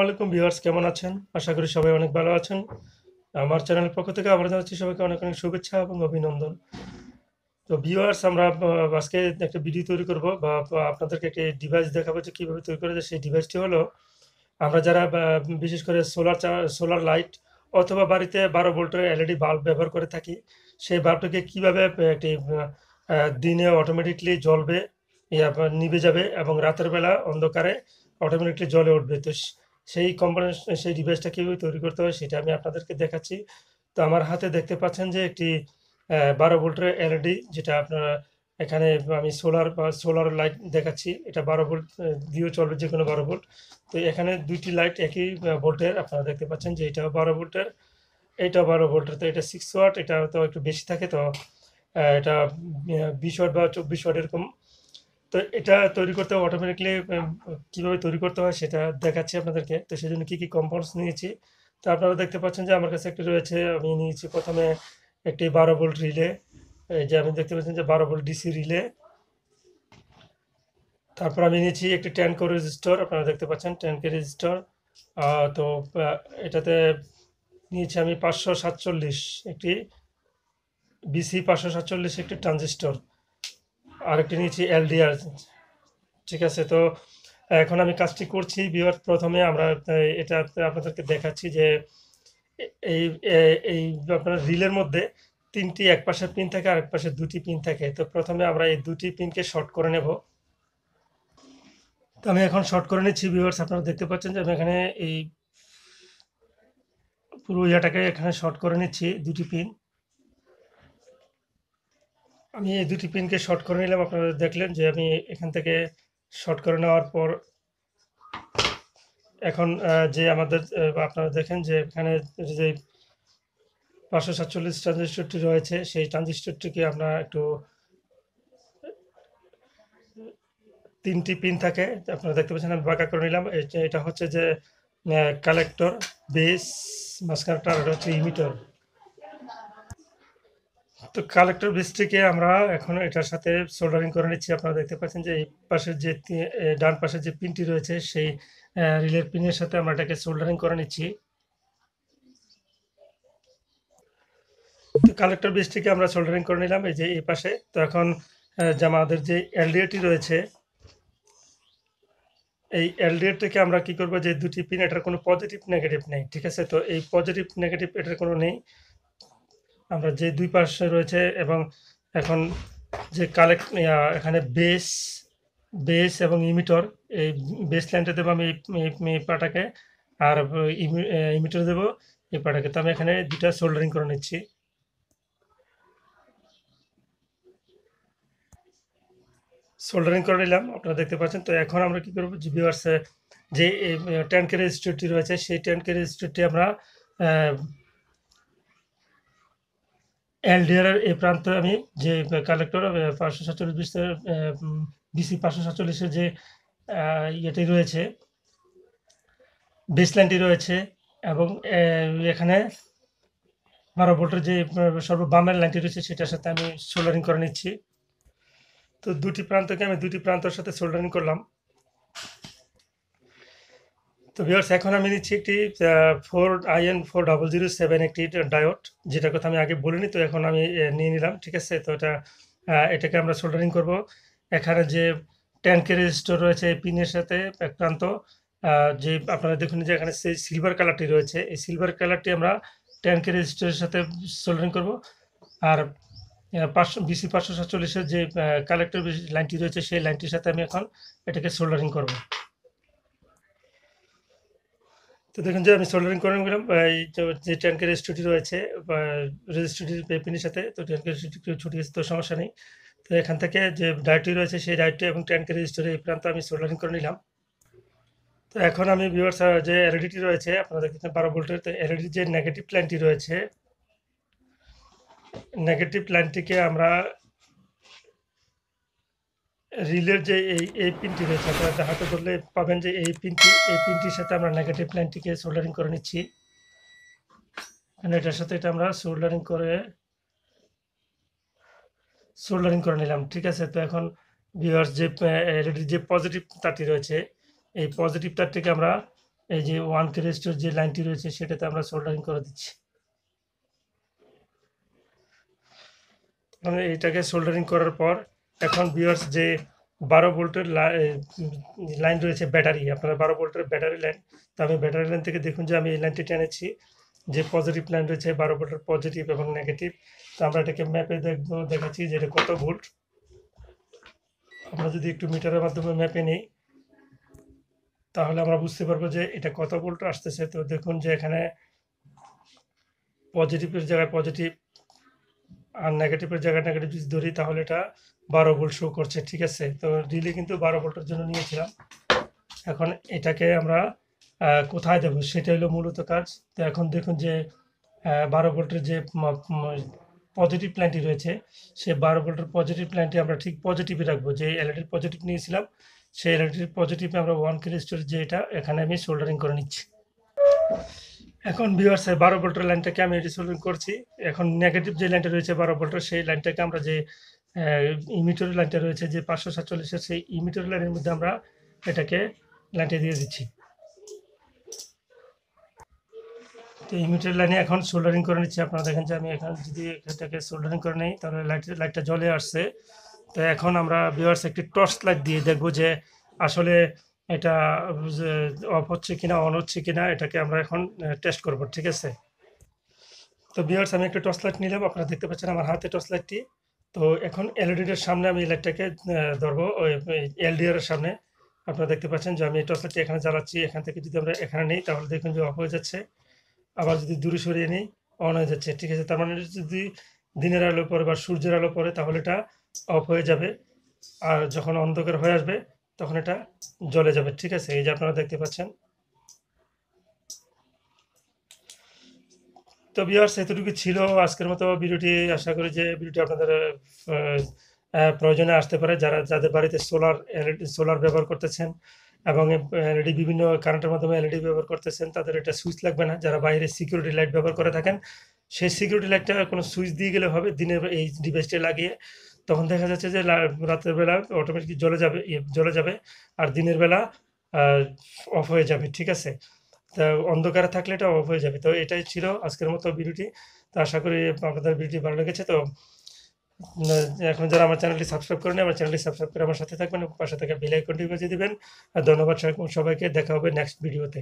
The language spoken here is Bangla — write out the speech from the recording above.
আলাইকুম ভিউয়ার্স, কেমন আছেন? আশা করি সবাই অনেক ভালো আছেন। আমার চ্যানেলের পক্ষ থেকে আবার জানাচ্ছি সবাইকে অনেক অনেক শুভেচ্ছা এবং অভিনন্দন। তো ভিউয়ার্স, আমরা আজকে একটা ভিডিও তৈরি করব বা আপনাদেরকে একটি ডিভাইস দেখাবো যে কিভাবে তৈরি করা যায়। সেই ডিভাইসটি হলো, আমরা যারা বিশেষ করে সোলার লাইট অথবা বাড়িতে 12 ভোল্টের এলইডি বাল্ব ব্যবহার করে থাকি, সেই বাল্বটাকে কিভাবে একটি দিনে অটোমেটিকলি জ্বলবে, নিভে যাবে এবং রাতের বেলা অন্ধকারে অটোমেটিকলি জ্বলে উঠবে। তো সেই কোম্পানির সেই ডিভাইসটা কিভাবে তৈরি করতে হয় সেটা আমি আপনাদেরকে দেখাচ্ছি। তো আমার হাতে দেখতে পাচ্ছেন যে একটি 12 ভোল্টের এলইডি, যেটা আপনারা এখানে আমি সোলার লাইট দেখাচ্ছি। এটা 12 ভোল্ট দিয়েও চলবে, যে কোনো 12 ভোল্ট। তো এখানে ২টি লাইট একই ভোল্টের আপনারা দেখতে পাচ্ছেন যে এটাও 12 ভোল্টের, এইটাও 12 ভোল্টের। তো এটা 6 ওয়াট, এটা তো একটু বেশি থাকে। তো এটা 20 ওয়াট বা 24 ওয়াট এরকম। তো এটা তৈরি করতে অটোমেটিকলি কিভাবে তৈরি করতে হয় সেটা দেখাচ্ছি আপনাদেরকে। তো সেজন্য কি কম্পাউন্ডস নিয়েছি, তো আপনারা দেখতে পাচ্ছেন যে আমার কাছে একটি রয়েছে। আমি নিয়েছি প্রথমে একটি 12 ভোল্ট রিলে, এই যে আপনি দেখতে পাচ্ছেন যে 12 ভোল্ট ডিসি রিলে। তারপর আমি নিয়েছি একটি 10 কো রেজিস্টর, আপনারা দেখতে পাচ্ছেন 10 কে রেজিস্টর। তো এটাতে নিয়েছি আমি 547 একটি বিসি 547 একটি ট্রানজিস্টর। আরেকটি নিয়েছি এলডিআর। ঠিক আছে, তো এখন আমি কাজটি করছি। বিভাগ প্রথমে আমরা এটা আপনাদেরকে দেখাচ্ছি যে এই এই আপনার রিলের মধ্যে 3টি এক পাশে পিন থাকে আর এক পাশে 2টি পিন থাকে। তো প্রথমে আমরা এই 2টি পিনকে শর্ট করে নেব। তো আমি এখন শর্ট করে নিচ্ছি ভিউয়ার্স। আপনারা দেখতে পাচ্ছেন যে আমি এখানে এই পুরো ইয়াটাকে এখানে শর্ট করে নিচ্ছি 2টি পিন। আমি এই 2টি পিনকে শর্ট করে নিলাম। আপনারা দেখলেন যে আমি এখান থেকে শর্ট করে নেওয়ার পর এখন যে আমাদের আপনারা দেখেন যে এখানে যে 547 ট্রানজিস্টরটি রয়েছে, সেই ট্রানজিস্টরটিকে আমরা একটু 3টি পিন থাকে, আপনারা দেখতে পাচ্ছেন আমি বাঁকা করে নিলাম। এটা হচ্ছে যে কালেক্টর, বেস, মাঝখানটা আর হচ্ছে ইমিটর। তো কালেক্টর বেসটিকে আমরা এখন এটার সাথে সোল্ডারিং করে নিচ্ছি। আপনারা দেখতে পাচ্ছেন যে এই পাশের যে ডান পাশের যে পিনটি রয়েছে, সেই রিলের পিনের সাথে আমরা এটাকে সোল্ডারিং করে নিচ্ছি। তো কালেক্টর বেসটিকে আমরা সোল্ডারিং করে নিলাম এই যে এই পাশে। তো এখন যে আমাদের যে এলডিআরটি রয়েছে, এই এলডিআর থেকে আমরা কি করব, যে 2টি পিন, এটার কোনো পজিটিভ নেগেটিভ নেই। ঠিক আছে, তো এই পজিটিভ নেগেটিভ এটার কোনো নেই। আমরা যে 2 পাশে রয়েছে এবং এখন যে এখানে বেস এবং ইমিটর, এই বেস লাইনটা দেবো আমি এই পাটাকে, আর ইমিটর দেবো এই পাটাকে। তো আমি এখানে 2টা সোল্ডারিং করে নিচ্ছি। সোল্ডারিং করে নিলাম, আপনারা দেখতে পাচ্ছেন। তো এখন আমরা কি করবো, যে ভিউয়ার্স যে 10 কে রেজিস্টরটি রয়েছে, সেই 10 কে রেজিস্টরটি আমরা এলডিআর এর এই প্রান্তে আমি যে কালেক্টর 547 বিসি 547 যে ইয়েটি রয়েছে, বেসলাইনটি রয়েছে, এবং এখানে 12 ভোল্টের যে সর্ববামের লাইনটি রয়েছে সেটার সাথে আমি সোল্ডারিং করে নিচ্ছি। তো 2টি প্রান্তকে আমি 2টি প্রান্তর সাথে সোল্ডারিং করলাম। তো ভিউয়ার্স, এখন আমি নিচ্ছি একটি 4IN4007 একটি ডায়োড, যেটার কথা আমি আগে বলিনি। তো এখন আমি নিয়ে নিলাম। ঠিক আছে, তো এটাকে আমরা সোল্ডারিং করব। এখানে যে 10 কে রেজিস্টর রয়েছে এই পিনের সাথে এক প্রান্ত, যে আপনারা দেখুন যে এখানে সেই সিলভার কালারটি রয়েছে, এই সিলভার কালারটি আমরা 10 কে রেজিস্টরের সাথে সোল্ডারিং করব। আর 547 যে কালেক্টর লাইনটি রয়েছে, সেই লাইনটির সাথে আমি এখন এটাকে সোল্ডারিং করব। তো দেখুন যে আমি সোল্ডারিং করে নিলাম এই যে 10 কে রেজিস্টরটি রয়েছে রেজিস্টরটির পিনের সাথে। তো 10 কে রেজিস্টরটি একটু ছুটে গেছে, তো সমস্যা নেই। তো এখান থেকে যে ডায়োডটি রয়েছে, সেই ডায়োডটি এবং 10 কে রেজিস্টরের এই প্রান্ত আমি সোল্ডারিং করে নিলাম। তো এখন আমি ভিউয়ার্স যে এলইডিটি রয়েছে, আপনারা দেখতেছেন 12 ভোল্টের। তো এলইডির যে নেগেটিভ লাইনটি রয়েছে, নেগেটিভ লাইনটিকে আমরা রিলের যে এই পিনটি রয়েছে, আপনারা হাতে ধরলে পাবেন যে এই পিনটির সাথে আমরা নেগেটিভ লাইনটিকে সোল্ডারিং করে নিচ্ছি। এটার সাথে এটা আমরা সোল্ডারিং করে নিলাম। ঠিক আছে, তো এখন ভিউয়ার্স যে এলইডির যে পজিটিভ তারটি রয়েছে, এই পজিটিভ তারটিকে আমরা এই যে 1 রেজিস্টার যে লাইনটি রয়েছে সেটাতে আমরা সোল্ডারিং করে দিচ্ছি। মানে এটাকে সোল্ডারিং করার পর এখন ভিউয়ার্স যে 12 ভোল্টের লাইন রয়েছে ব্যাটারি, আপনার 12 ভোল্টের ব্যাটারি লাইন। তো আমি ব্যাটারি লাইন থেকে দেখুন যে আমি এই লাইনটি টেনেছি, যে পজিটিভ লাইন রয়েছে 12 ভোল্টের পজিটিভ এবং নেগেটিভ। তো আমরা এটাকে ম্যাপে দেখাচ্ছি যে এটা কত ভোল্ট। আমরা যদি একটু মিটারের মাধ্যমে ম্যাপে নিই তাহলে আমরা বুঝতে পারবো যে এটা কত ভোল্ট আসতেছে। তো দেখুন যে এখানে পজিটিভের জায়গায় পজিটিভ আর নেগেটিভের জায়গায় নেগেটিভ যদি ধরি তাহলে এটা 12 ভোল্ট শো করছে, ঠিক আছে। তো রিলে কিন্তু 12 ভোল্টের জন্য নিয়েছিলাম। এখন এটাকে আমরা কোথায় দেবো সেটা হলো মূলত কাজ। তো এখন দেখুন যে 12 ভোল্টের যে পজিটিভ লাইনটি রয়েছে সেই 12 ভোল্টের পজিটিভ লাইনটি আমরা ঠিক পজিটিভে রাখবো। যে এলইডির পজিটিভ নিয়েছিলাম সেই এলইডির পজিটিভে আমরা 1 রেজিস্টার যে এটা এখানে আমি সোল্ডারিং করে নিচ্ছি। এখন ভিউয়ার্স 12 ভোল্টের লাইনটাকে আমি এটি সোল্ডারিং করছি। এখন নেগেটিভ যে লাইনটা রয়েছে 12 ভোল্টের সেই লাইনটাকে আমরা যে ইমিটার লাইনটা রয়েছে যে 547 এর সেই ইমিটার লাইনের মধ্যে আমরা এটাকে লাইনটা দিয়ে দিচ্ছি। তো ইমিটার লাইনে এখন সোল্ডারিং করে নিচ্ছি। আপনারা দেখেন যে আমি এখন যদি এটাকে সোল্ডারিং করে নিই তাহলে লাইটটা জ্বলে আসছে। তো এখন আমরা ভিউয়ার্স একটি টর্চ লাইট দিয়ে দেখব যে আসলে এটা অফ হচ্ছে কিনা অন হচ্ছে কিনা, এটাকে আমরা এখন টেস্ট করব, ঠিক আছে। তো ভিউয়ার্স আমি একটা টর্চ লাইট নিলাম, আপনারা দেখতে পাচ্ছেন আমার হাতে টর্চ লাইটটি। তো এখন এলইডির সামনে আমি এই লাইটটাকে ধরবো, ওই এলডিআর এর সামনে। আপনারা দেখতে পাচ্ছেন যে আমি এই টর্চ লাইটটি এখানে জ্বালাচ্ছি। এখান থেকে যদি আমরা এখানে নিই তাহলে দেখুন যে অফ হয়ে যাচ্ছে, আবার যদি দূরে সরিয়ে নিই অন হয়ে যাচ্ছে, ঠিক আছে। তার মানে যদি দিনের আলো পড়ে বা সূর্যের আলো পড়ে তাহলে এটা অফ হয়ে যাবে, আর যখন অন্ধকার হয়ে আসবে তখন এটা জ্বলে যাবে, ঠিক আছে। এই যে আপনারা দেখতে পাচ্ছেন। তো ভিউয়ার্স এতটুকু ছিল আজকের মতো ভিডিওটি। আশা করি যে ভিডিওটি আপনাদের প্রয়োজনে আসতে পারে, যাদের বাড়িতে সোলার ব্যবহার করতেছেন এবং এলইডি বিভিন্ন কারেন্টের মাধ্যমে এলইডি ব্যবহার করতেছেন, তাদের এটা সুইচ লাগবে না। যারা বাইরে সিকিউরিটি লাইট ব্যবহার করে থাকেন সেই সিকিউরিটি লাইটটা কোনো সুইচ দিয়ে গেলে হবে, দিনের এই ডিভাইসটা লাগিয়ে তখন দেখা যাচ্ছে যে রাতের বেলা অটোমেটিক জ্বলে যাবে আর দিনের বেলা অফ হয়ে যাবে, ঠিক আছে। তা অন্ধকারে থাকলে এটা অফ হয়ে যাবে। তো এটাই ছিল আজকের মতো ভিডিওটি। তো আশা করি আপনাদের ভিডিওটি ভালো লেগেছে। তো এখন যারা আমার চ্যানেলটি সাবস্ক্রাইব করেনি আমার চ্যানেলটি সাবস্ক্রাইব করে আমার সাথে থাকবেন এবং পাশে থাকা বেল আইকনটি বাজিয়ে দিবেন। আর ধন্যবাদ সবাইকে, দেখা হবে নেক্সট ভিডিওতে।